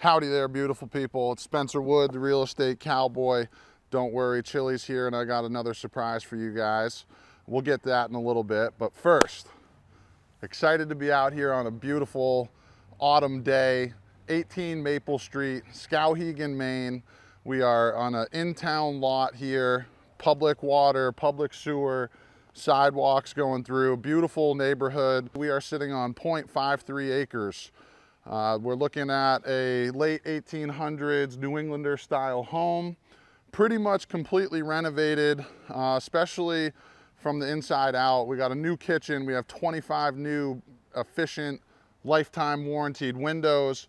Howdy there, beautiful people. It's Spencer Wood, the real estate cowboy. Don't worry, Chili's here and I got another surprise for you guys. We'll get to that in a little bit, but first, excited to be out here on a beautiful autumn day, 18 Maple Street, Skowhegan, Maine. We are on an in-town lot here, public water, public sewer, sidewalks going through, beautiful neighborhood. We are sitting on 0.53 acres. We're looking at a late 1800s New Englander style home, pretty much completely renovated, especially from the inside out. We got a new kitchen. We have 25 new efficient lifetime warranted windows.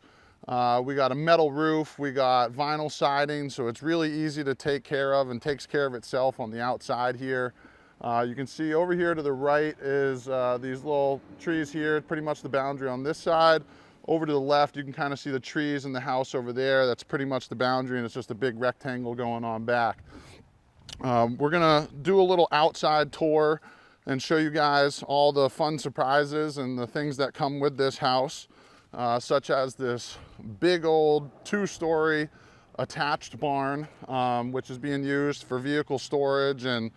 We got a metal roof. We got vinyl siding, so it's really easy to take care of and takes care of itself on the outside here. You can see over here to the right is these little trees here, pretty much the boundary on this side. Over to the left, you can kind of see the trees in the house over there. That's pretty much the boundary, and it's just a big rectangle going on back. We're gonna do a little outside tour and show you guys all the fun surprises and the things that come with this house, such as this big old 2-story attached barn, which is being used for vehicle storage and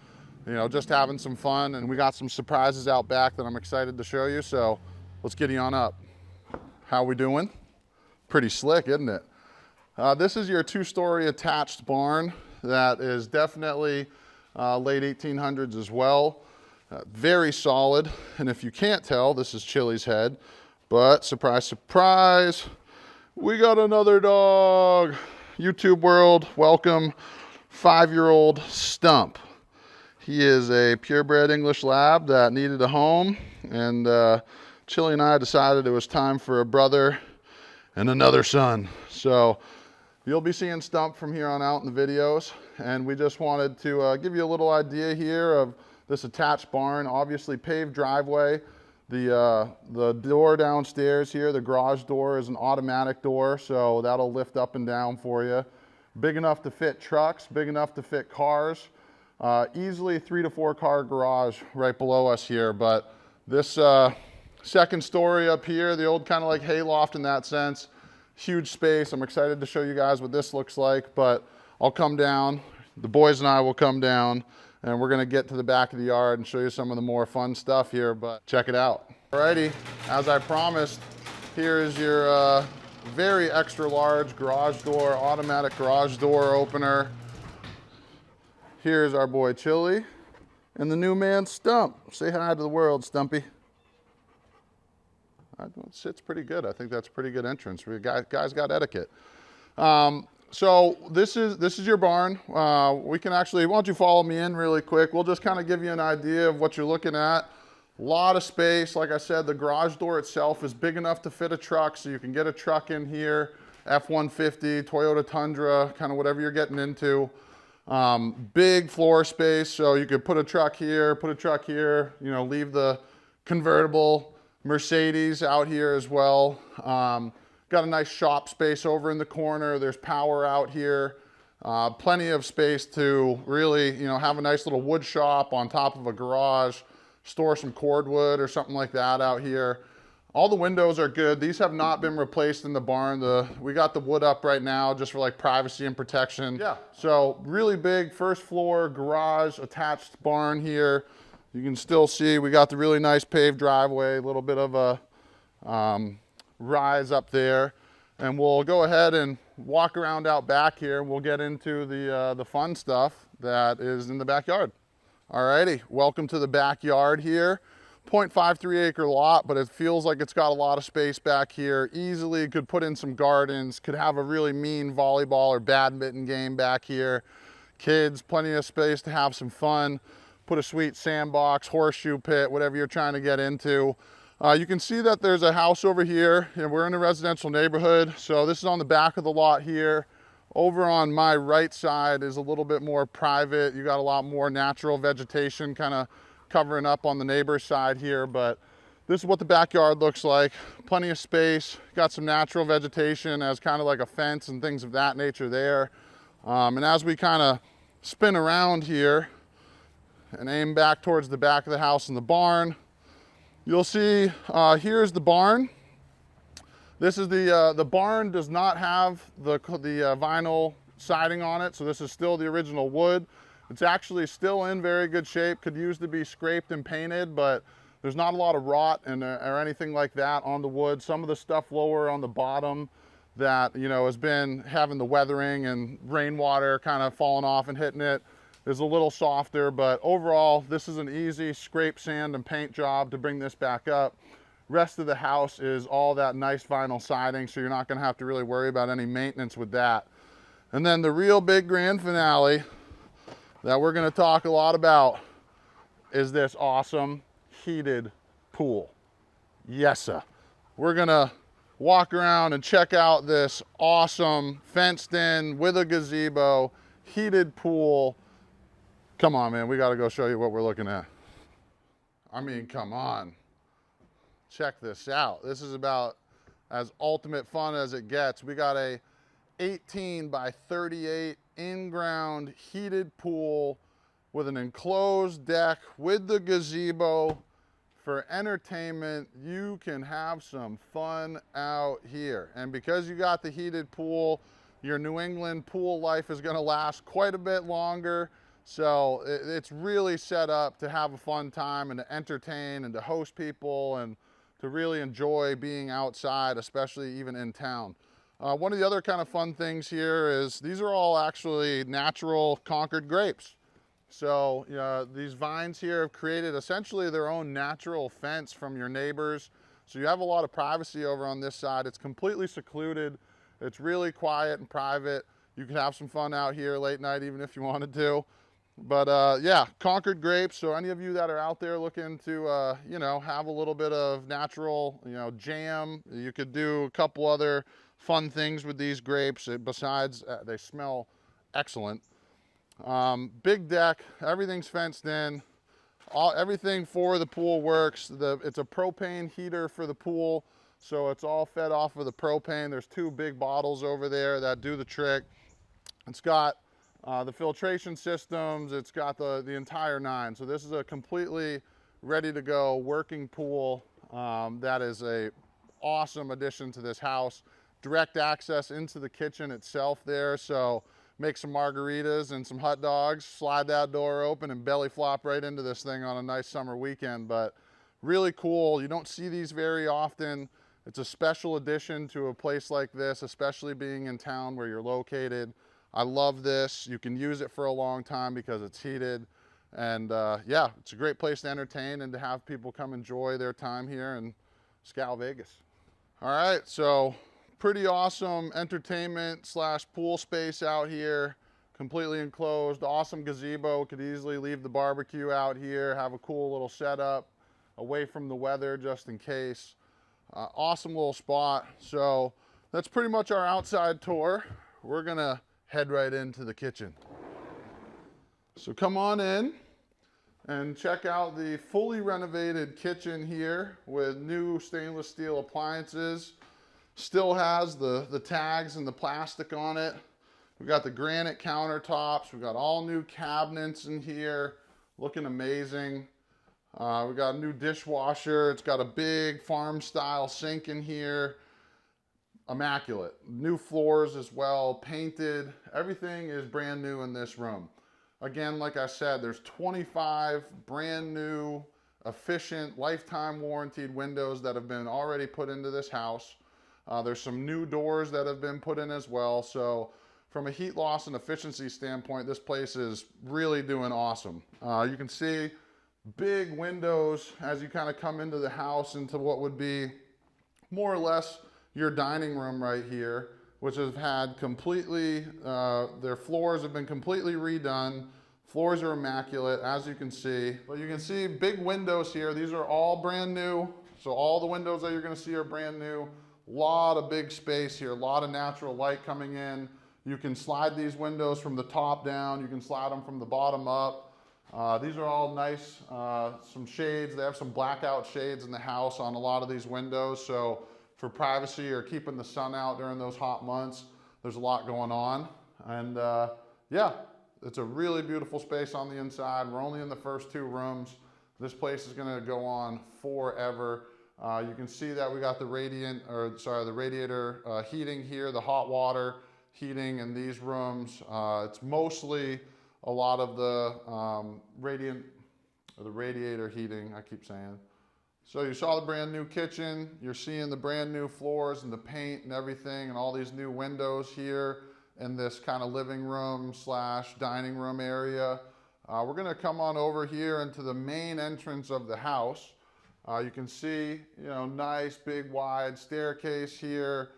just having some fun. And we got some surprises out back that I'm excited to show you. So let's get you on up. How we doing? Pretty slick, isn't it? This is your 2-story attached barn that is definitely late 1800s as well. Very solid. And if you can't tell, this is Chili's head, but surprise, surprise, we got another dog. YouTube world, welcome 5-year-old Stump. He is a purebred English lab that needed a home, and Chili and I decided it was time for a brother and another son. So you'll be seeing Stump from here on out in the videos, and we just wanted to give you a little idea here of this attached barn. Obviously paved driveway. The door downstairs here, the garage door, is an automatic door, so that'll lift up and down for you. Big enough to fit trucks, big enough to fit cars. Easily 3 to 4 car garage right below us here, but this second story up here, the old kind of like hayloft in that sense, huge space. I'm excited to show you guys what this looks like, but I'll come down, the boys and I will come down, and we're gonna get to the back of the yard and show you some of the more fun stuff here, but check it out. Alrighty, as I promised, here is your very extra large garage door, automatic garage door opener. Here's our boy Chili and the new man Stump. Say hi to the world, Stumpy. It sits pretty good. I think that's a pretty good entrance. Guys got etiquette. So this is your barn. We can actually, why don't you follow me in really quick? We'll just kind of give you an idea of what you're looking at. A lot of space. Like I said, the garage door itself is big enough to fit a truck, so you can get a truck in here, F-150, Toyota Tundra, kind of whatever you're getting into. Big floor space, so you could put a truck here, leave the convertible Mercedes out here as well. Got a nice shop space over in the corner. There's power out here. Plenty of space to really, have a nice little wood shop on top of a garage, store some cordwood or something like that out here. All the windows are good. These have not been replaced in the barn. We got the wood up right now just for like privacy and protection. Yeah. So really big first floor garage attached barn here. You can still see we got the really nice paved driveway, a little bit of a rise up there. And we'll go ahead and walk around out back here. We'll get into the fun stuff that is in the backyard. Alrighty, welcome to the backyard here. 0.53 acre lot, but it feels like it's got a lot of space back here. Easily could put in some gardens, could have a really mean volleyball or badminton game back here. Kids, plenty of space to have some fun. Put a sweet sandbox, horseshoe pit, whatever you're trying to get into. You can see that there's a house over here, and we're in a residential neighborhood. So this is on the back of the lot here. Over on my right side is a little bit more private. You got a lot more natural vegetation kind of covering up on the neighbor's side here, but this is what the backyard looks like. Plenty of space, got some natural vegetation as kind of like a fence and things of that nature there. And as we kind of spin around here and aim back towards the back of the house and the barn, you'll see here's the barn. This is the barn does not have the vinyl siding on it, so this is still the original wood. It's actually still in very good shape, could use to be scraped and painted, but there's not a lot of rot and or anything like that on the wood. Some of the stuff lower on the bottom that, you know, has been having the weathering and rainwater kind of falling off and hitting it is a little softer, but overall this is an easy scrape, sand, and paint job to bring this back up. Rest of the house is all that nice vinyl siding, so you're not going to have to really worry about any maintenance with that. And then the real big grand finale that we're going to talk a lot about is this awesome heated pool. Yes, sir. We're going to walk around and check out this awesome fenced in with a gazebo heated pool. Come on, man, we got to go show you what we're looking at. I mean, come on. Check this out. This is about as ultimate fun as it gets. We got a 18 by 38 in-ground heated pool with an enclosed deck with the gazebo for entertainment. You can have some fun out here. And because you got the heated pool, your New England pool life is going to last quite a bit longer. So it's really set up to have a fun time and to entertain and to host people and to really enjoy being outside, especially even in town. One of the other kind of fun things here is these are all actually natural Concord grapes. So these vines here have created essentially their own natural fence from your neighbors. So you have a lot of privacy over on this side. It's completely secluded. It's really quiet and private. You can have some fun out here late night even if you wanted to. But yeah, Concord grapes. So any of you that are out there looking to, you know, have a little bit of natural, you know, jam, you could do a couple other fun things with these grapes. Besides, they smell excellent. Big deck, everything's fenced in. Everything for the pool works. It's a propane heater for the pool, so it's all fed off of the propane. There's 2 big bottles over there that do the trick. It's got the filtration systems, it's got the entire 9. So this is a completely ready to go working pool that is a awesome addition to this house. Direct access into the kitchen itself there, so make some margaritas and some hot dogs, slide that door open and belly flop right into this thing on a nice summer weekend. But really cool. You don't see these very often. It's a special addition to a place like this, especially being in town where you're located. I love this. You can use it for a long time because it's heated. And yeah, it's a great place to entertain and to have people come enjoy their time here in Skowhegan. All right, so pretty awesome entertainment / pool space out here, completely enclosed, awesome gazebo. Could easily leave the barbecue out here, have a cool little setup away from the weather just in case. Awesome little spot. So that's pretty much our outside tour. We're gonna head right into the kitchen. So come on in and check out the fully renovated kitchen here with new stainless steel appliances. Still has the tags and the plastic on it. We've got the granite countertops. We've got all new cabinets in here, looking amazing. We've got a new dishwasher. It's got a big farm style sink in here. Immaculate. New floors as well, painted. Everything is brand new in this room. Again, like I said, there's 25 brand new, efficient, lifetime warranted windows that have been already put into this house. There's some new doors that have been put in as well. So from a heat loss and efficiency standpoint, this place is really doing awesome. You can see big windows as you kind of come into the house into what would be more or less your dining room right here, which has had completely, their floors have been completely redone. Floors are immaculate, as you can see. But you can see big windows here. These are all brand new. So all the windows that you're gonna see are brand new. Lot of big space here, a lot of natural light coming in. You can slide these windows from the top down. You can slide them from the bottom up. These are all nice, some shades. They have some blackout shades in the house on a lot of these windows. So for privacy or keeping the sun out during those hot months, there's a lot going on. And yeah, it's a really beautiful space on the inside. We're only in the first 2 rooms. This place is gonna go on forever. You can see that we got the the radiator heating here, the hot water heating in these rooms. It's mostly a lot of the the radiator heating, I keep saying. So you saw the brand new kitchen, you're seeing the brand new floors and the paint and everything and all these new windows here in this kind of living room slash dining room area. We're gonna come on over here into the main entrance of the house. You can see, nice big wide staircase here.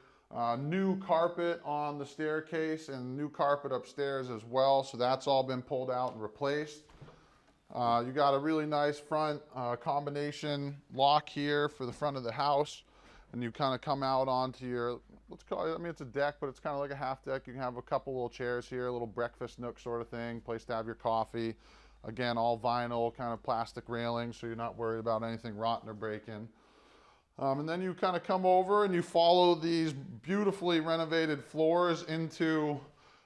New carpet on the staircase and new carpet upstairs as well. So that's all been pulled out and replaced. You got a really nice front combination lock here for the front of the house. And you kind of come out onto your, let's call it, I mean, it's a deck, but it's kind of like a half deck. You can have a couple little chairs here, a little breakfast nook sort of thing, place to have your coffee. Again, all vinyl, kind of plastic railing, so you're not worried about anything rotting or breaking. And then you kind of come over and you follow these beautifully renovated floors into,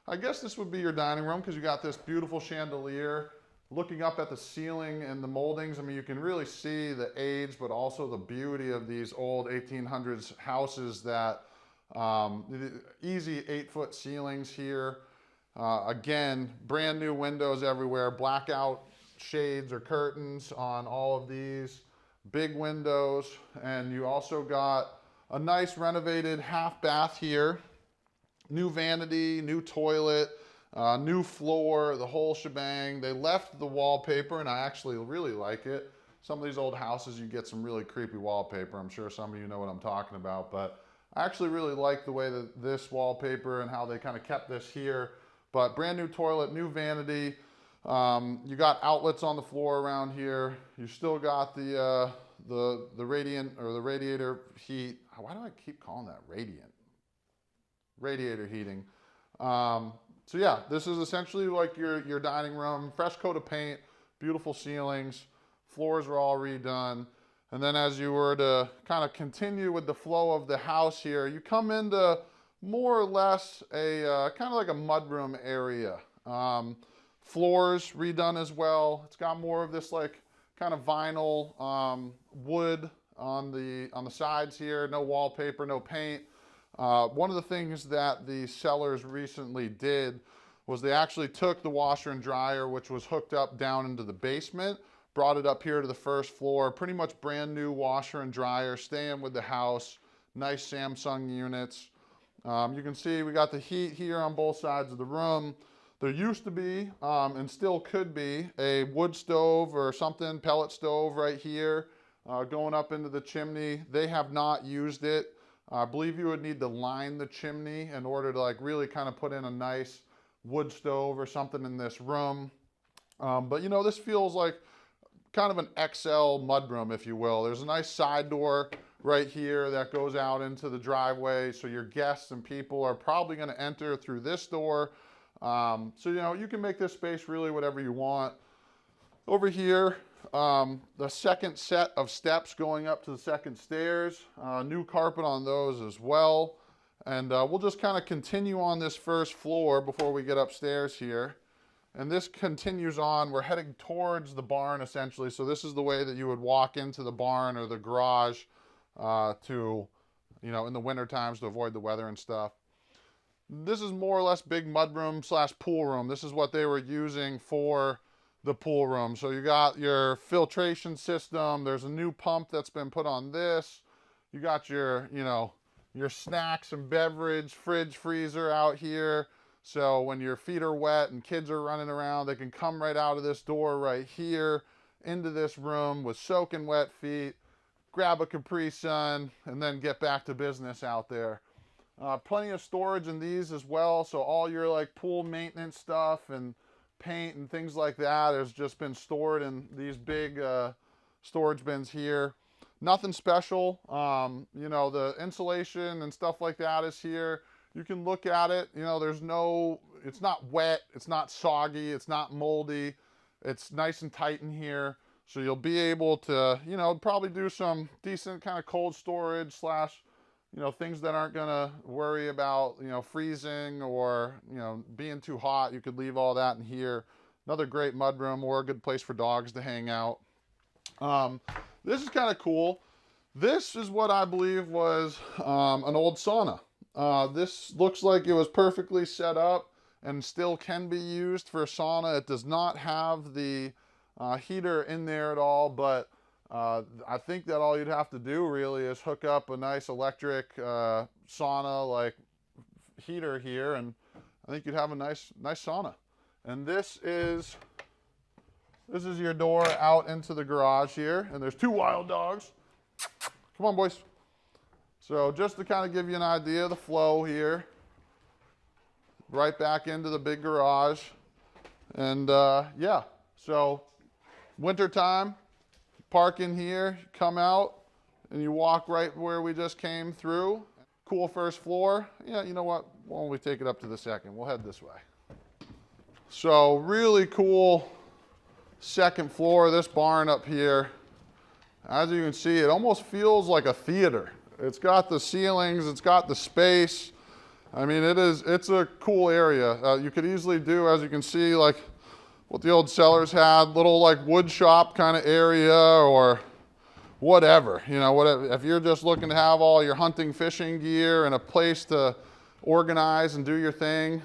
I guess this would be your dining room, because you got this beautiful chandelier. Looking up at the ceiling and the moldings, I mean, you can really see the age, but also the beauty of these old 1800s houses that, easy 8-foot ceilings here. Again, brand new windows everywhere, blackout shades or curtains on all of these, big windows, and you also got a nice renovated half bath here, new vanity, new toilet, new floor, the whole shebang. They left the wallpaper, and I actually really like it. Some of these old houses, you get some really creepy wallpaper. I'm sure some of you know what I'm talking about, but I actually really like the way that this wallpaper and how they kind of kept this here. But brand new toilet, new vanity. You got outlets on the floor around here. You still got the radiator heat. Why do I keep calling that radiant? Radiator heating. So yeah, this is essentially like your dining room, fresh coat of paint, beautiful ceilings, floors are all redone. And then as you were to kind of continue with the flow of the house here, you come into more or less a kind of like a mudroom area. Floors redone as well. It's got more of this like kind of vinyl wood on the sides here, no wallpaper, no paint. One of the things that the sellers recently did was they actually took the washer and dryer, which was hooked up down into the basement, brought it up here to the first floor, pretty much brand new washer and dryer, staying with the house, nice Samsung units. You can see we got the heat here on both sides of the room. There used to be, and still could be, a wood stove or something, pellet stove right here, going up into the chimney. They have not used it. I believe you would need to line the chimney in order to like really kind of put in a nice wood stove or something in this room. But this feels like kind of an XL mudroom, if you will. There's a nice side door right here that goes out into the driveway. So your guests and people are probably going to enter through this door. So, you can make this space really whatever you want. Over here, the second set of steps going up to the second stairs, new carpet on those as well. And we'll just kind of continue on this first floor before we get upstairs here. And this continues on. We're heading towards the barn essentially. So this is the way that you would walk into the barn or the garage to, in the winter times to avoid the weather and stuff. This is more or less big mudroom slash pool room. This is what they were using for the pool room. So you got your filtration system. There's a new pump that's been put on this. You got your, your snacks and beverage, fridge, freezer out here. So when your feet are wet and kids are running around, they can come right out of this door right here into this room with soaking wet feet, grab a Capri Sun, and then get back to business out there. Plenty of storage in these as well. So all your like pool maintenance stuff and paint and things like that has just been stored in these big storage bins here. Nothing special. The insulation and stuff like that is here. You can look at it. It's not wet. It's not soggy. It's not moldy. It's nice and tight in here. So you'll be able to, probably do some decent kind of cold storage slash, things that aren't going to worry about, freezing or, being too hot. You could leave all that in here. Another great mudroom or a good place for dogs to hang out. This is kind of cool. This is what I believe was an old sauna. This looks like it was perfectly set up and still can be used for a sauna. It does not have the heater in there at all, but I think that all you'd have to do really is hook up a nice electric sauna like heater here, and I think you'd have a nice sauna. And this is your door out into the garage here, and there's 2 wild dogs. Come on, boys. So just to kind of give you an idea of the flow here, right back into the big garage. And yeah, so wintertime, park in here, come out, and you walk right where we just came through. Cool first floor. Yeah, you know what? Why don't we take it up to the second? We'll head this way. So really cool second floor of this barn up here. As you can see, it almost feels like a theater. It's got the ceilings, it's got the space. I mean, it's a cool area. You could easily do, as you can see, like what the old sellers had, little like wood shop kind of area or whatever. You know, whatever. If you're just looking to have all your hunting, fishing gear and a place to organize and do your thing,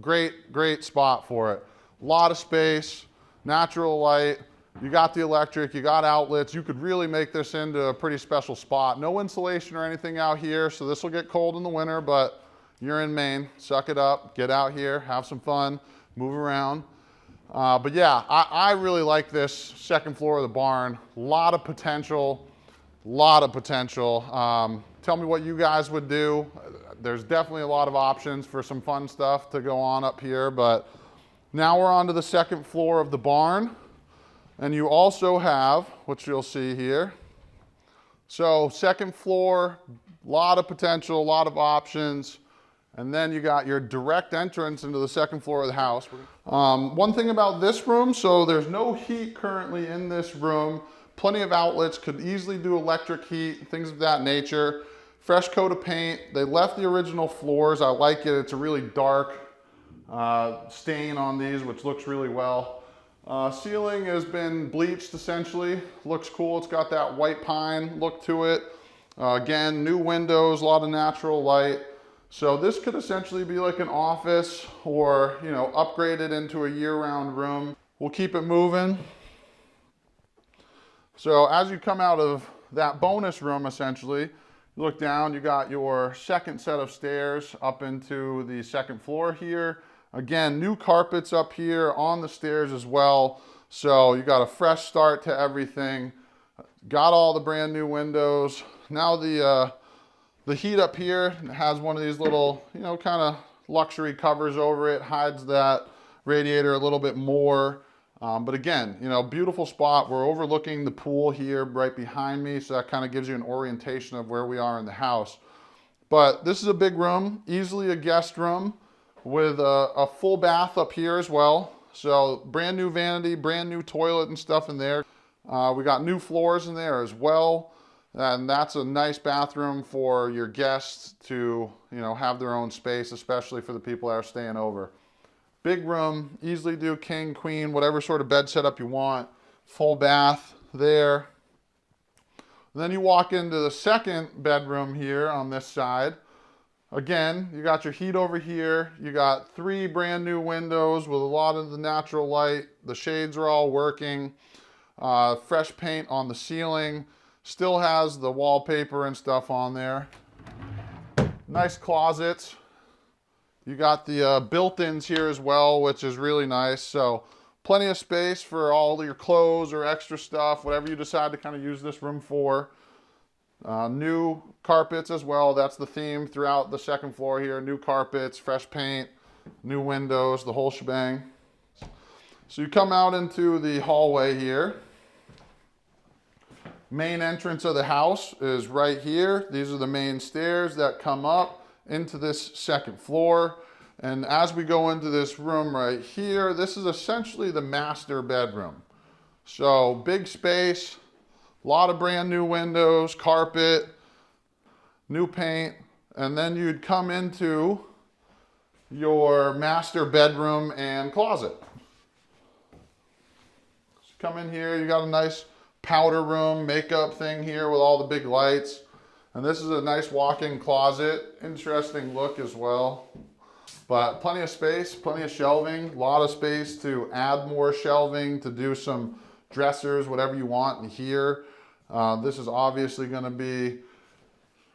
great spot for it. A lot of space, natural light. You got the electric, you got outlets. You could really make this into a pretty special spot. No insulation or anything out here, so this will get cold in the winter, but you're in Maine, suck it up, get out here, have some fun, move around. But yeah, I really like this second floor of the barn. A lot of potential, Tell me what you guys would do. There's definitely a lot of options for some fun stuff to go on up here, but now we're on to the second floor of the barn. And you also have, which you'll see here, so second floor, a lot of potential, a lot of options. And then you got your direct entrance into the second floor of the house. One thing about this room, so there's no heat currently in this room. Plenty of outlets, could easily do electric heat, things of that nature. Fresh coat of paint. They left the original floors. I like it. It's a really dark stain on these, which looks really well. Ceiling has been bleached essentially. Looks cool. It's got that white pine look to it. Again, new windows, a lot of natural light. So this could essentially be like an office or, you know, upgraded into a year-round room. We'll keep it moving. So as you come out of that bonus room, essentially, you look down, you got your second set of stairs up into the second floor here. Again, new carpets up here on the stairs as well. So you got a fresh start to everything. Got all the brand new windows. Now the heat up here has one of these little, you know, kind of luxury covers over it, hides that radiator a little bit more. But again, you know, beautiful spot. We're overlooking the pool here right behind me, so that kind of gives you an orientation of where we are in the house. But this is a big room, easily a guest room with a full bath up here as well. So brand new vanity, brand new toilet and stuff in there. We got new floors in there as well. And that's a nice bathroom for your guests to, you know, have their own space, especially for the people that are staying over. Big room, easily do king, queen, whatever sort of bed setup you want. Full bath there. And then you walk into the second bedroom here on this side. Again, you got your heat over here. You got 3 brand new windows with a lot of the natural light. The shades are all working. Fresh paint on the ceiling. Still has the wallpaper and stuff on there. Nice closets. You got the built-ins here as well, which is really nice. So plenty of space for all your clothes or extra stuff, whatever you decide to kind of use this room for. New carpets as well. That's the theme throughout the second floor here. New carpets, fresh paint, new windows, the whole shebang. So you come out into the hallway here. Main entrance of the house is right here. These are the main stairs that come up into this second floor. And as we go into this room right here, this is essentially the master bedroom. So big space, a lot of brand new windows, carpet, new paint, and then you'd come into your master bedroom and closet. So come in here, you got a nice powder room, makeup thing here with all the big lights. And this is a nice walk-in closet. Interesting look as well. But plenty of space, plenty of shelving, a lot of space to add more shelving, to do some dressers, whatever you want in here. This is obviously going to be,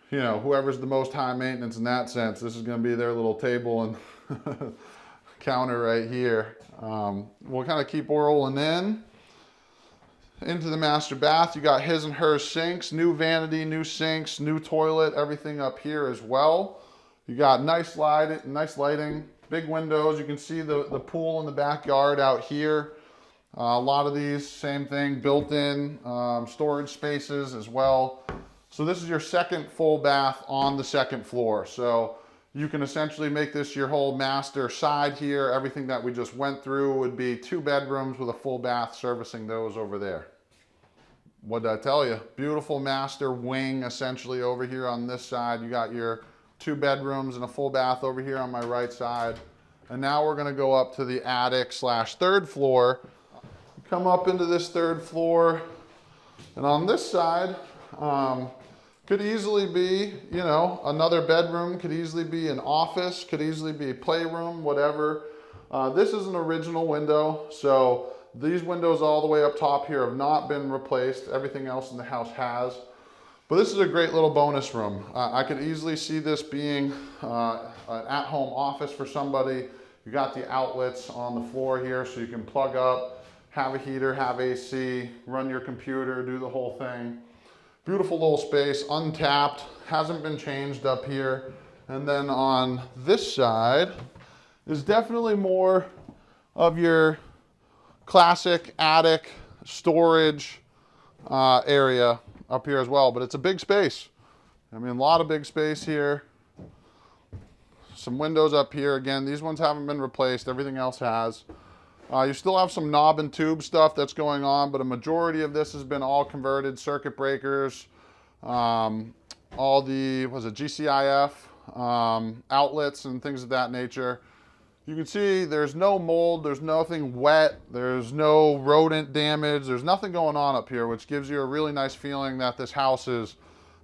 you know, whoever's the most high maintenance in that sense. This is going to be their little table and counter right here. We'll kind of keep rolling in. Into the master bath, you got his and hers sinks, new vanity, new sinks, new toilet, everything up here as well. You got nice lighting, big windows. You can see the pool in the backyard out here. A lot of these, same thing, built-in storage spaces as well. So this is your second full bath on the second floor. So you can essentially make this your whole master side here. Everything that we just went through would be 2 bedrooms with a full bath servicing those over there. What did I tell you? Beautiful master wing essentially over here on this side. You got your 2 bedrooms and a full bath over here on my right side. And now we're gonna go up to the attic / 3rd floor. Come up into this 3rd floor. And on this side, could easily be, you know, another bedroom, could easily be an office, could easily be a playroom, whatever. This is an original window, so these windows all the way up top here have not been replaced. Everything else in the house has. But this is a great little bonus room. I could easily see this being an at-home office for somebody. You got the outlets on the floor here so you can plug up, have a heater, have AC, run your computer, do the whole thing. Beautiful little space, untapped, hasn't been changed up here. And then on this side is definitely more of your classic attic storage area up here as well, but it's a big space. I mean, a lot of big space here. Some windows up here. Again, these ones haven't been replaced. Everything else has. You still have some knob and tube stuff that's going on, but a majority of this has been all converted circuit breakers, all the, was it GCIF, outlets and things of that nature. You can see there's no mold, there's nothing wet, there's no rodent damage, there's nothing going on up here, which gives you a really nice feeling that this house is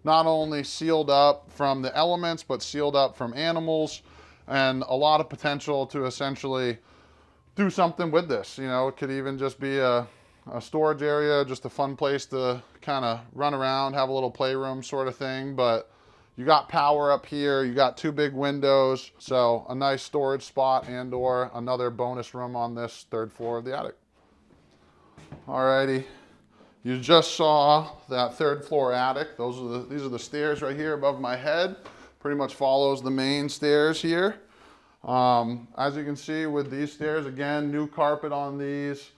not only sealed up from the elements, but sealed up from animals, and a lot of potential to essentially do something with this. You know, it could even just be a storage area, just a fun place to kind of run around, have a little playroom sort of thing. But you got power up here, you got 2 big windows, so a nice storage spot and or another bonus room on this 3rd floor of the attic. Alrighty, you just saw that 3rd floor attic. These are the stairs right here above my head. Pretty much follows the main stairs here. As you can see with these stairs, again, new carpet on these.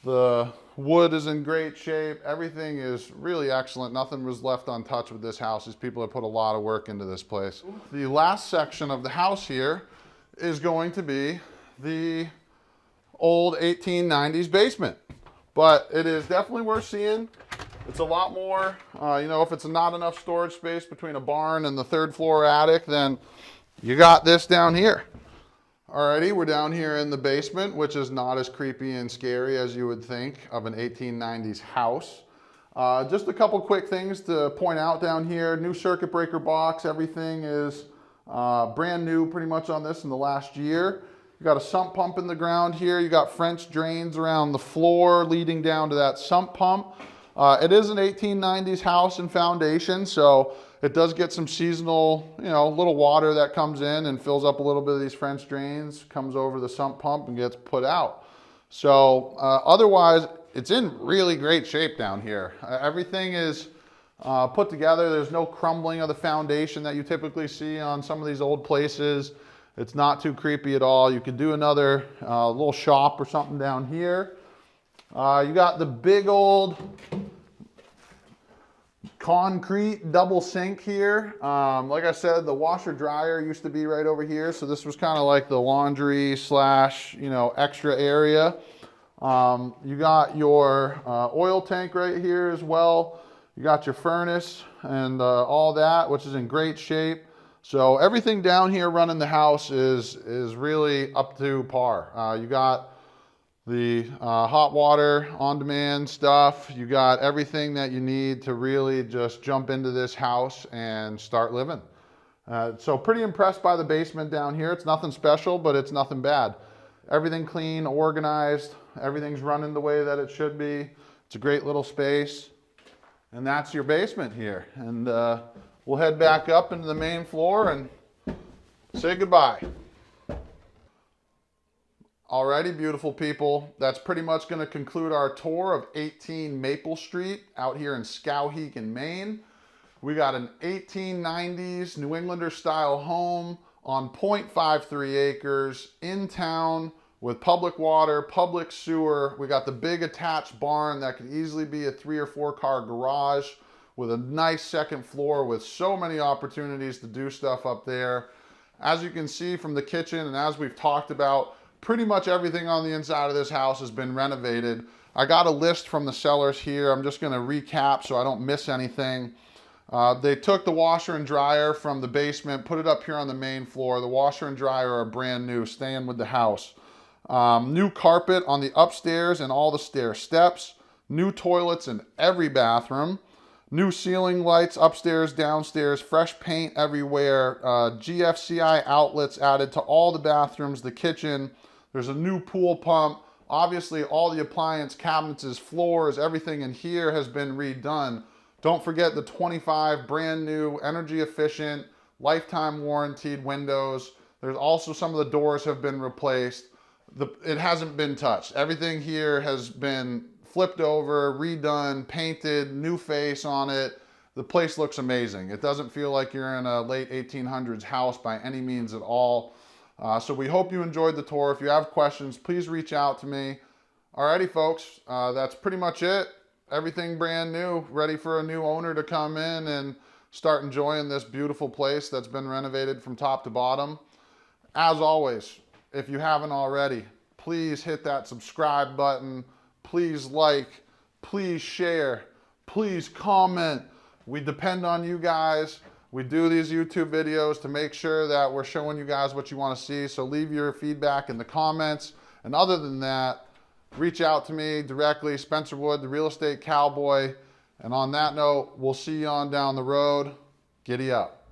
The wood is in great shape. Everything is really excellent. Nothing was left untouched with this house. These people have put a lot of work into this place. The last section of the house here is going to be the old 1890s basement. But it is definitely worth seeing. It's a lot more, you know, if it's not enough storage space between a barn and the 3rd floor attic, then you got this down here. Alrighty, we're down here in the basement, which is not as creepy and scary as you would think of an 1890s house. Just a couple quick things to point out down here. New circuit breaker box. Everything is brand new pretty much on this in the last year. You got a sump pump in the ground here. You got French drains around the floor leading down to that sump pump. It is an 1890s house and foundation, so it does get some seasonal, you know, little water that comes in and fills up a little bit of these French drains, comes over the sump pump and gets put out. So otherwise, it's in really great shape down here. Everything is put together. There's no crumbling of the foundation that you typically see on some of these old places. It's not too creepy at all. You could do another little shop or something down here. You got the big old concrete double sink here. Like I said, the washer dryer used to be right over here, so this was kind of like the laundry / you know, extra area. You got your oil tank right here as well. You got your furnace and all that, which is in great shape. So everything down here running the house is really up to par. You got the hot water, on-demand stuff. You got everything that you need to really just jump into this house and start living. So pretty impressed by the basement down here. It's nothing special, but it's nothing bad. Everything clean, organized, everything's running the way that it should be. It's a great little space. And that's your basement here. And we'll head back up into the main floor and say goodbye. Alrighty, beautiful people. That's pretty much going to conclude our tour of 18 Maple Street out here in Skowhegan, Maine. We got an 1890s New Englander style home on 0.53 acres in town with public water, public sewer. We got the big attached barn that could easily be a 3 or 4 car garage with a nice second floor with so many opportunities to do stuff up there. As you can see from the kitchen and as we've talked about, pretty much everything on the inside of this house has been renovated. I got a list from the sellers here. I'm just going to recap so I don't miss anything. They took the washer and dryer from the basement, put it up here on the main floor. The washer and dryer are brand new, staying with the house. New carpet on the upstairs and all the stair steps. New toilets in every bathroom. New ceiling lights upstairs, downstairs, fresh paint everywhere. GFCI outlets added to all the bathrooms, the kitchen. There's a new pool pump. Obviously, all the appliance cabinets, floors, everything in here has been redone. Don't forget the 25 brand new, energy efficient, lifetime warranted windows. There's also some of the doors have been replaced. It hasn't been touched. Everything here has been flipped over, redone, painted, new face on it. The place looks amazing. It doesn't feel like you're in a late 1800s house by any means at all. So we hope you enjoyed the tour. If you have questions, please reach out to me. Alrighty, folks, that's pretty much it. Everything brand new, ready for a new owner to come in and start enjoying this beautiful place that's been renovated from top to bottom. As always, if you haven't already, please hit that subscribe button. Please like, please share, please comment. We depend on you guys. We do these YouTube videos to make sure that we're showing you guys what you want to see. So leave your feedback in the comments. And other than that, reach out to me directly, Spencer Wood, the Real Estate Cowboy. And on that note, we'll see you on down the road. Giddy up.